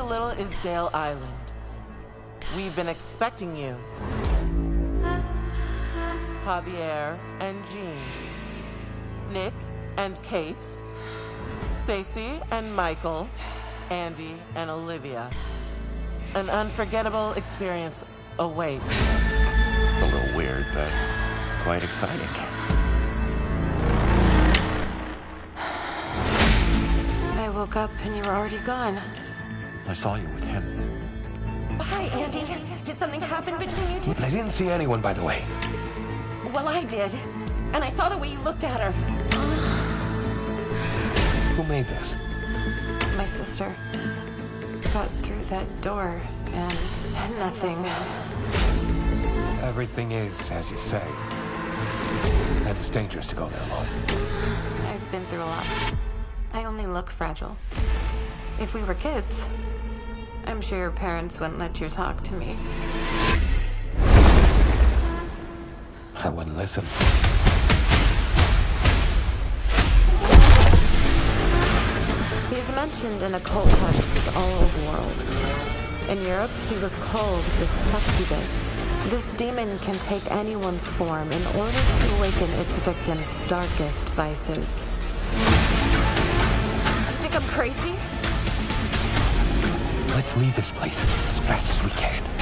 to Little Isdale Island. We've been expecting you. Javier and Jean. Nick and Kate. Stacy and Michael. Andy and Olivia. An unforgettable experience awaits. It's a little weird, but it's quite exciting. I woke up and you were already gone. I saw you with him. Hi, Andy. Did something happen between you two? I didn't see anyone, by the way. Well, I did. And I saw the way you looked at her. Who made this? My sister got through that door and nothing. Everything is as you say. And it's dangerous to go there alone. I've been through a lot. I only look fragile. If we were kids, I'm sure your parents wouldn't let you talk to me. I wouldn't listen. He's mentioned in occult texts all over the world. In Europe, he was called the succubus. This demon can take anyone's form in order to awaken its victim's darkest vices. You think I'm crazy? Let's leave this place as fast as we can.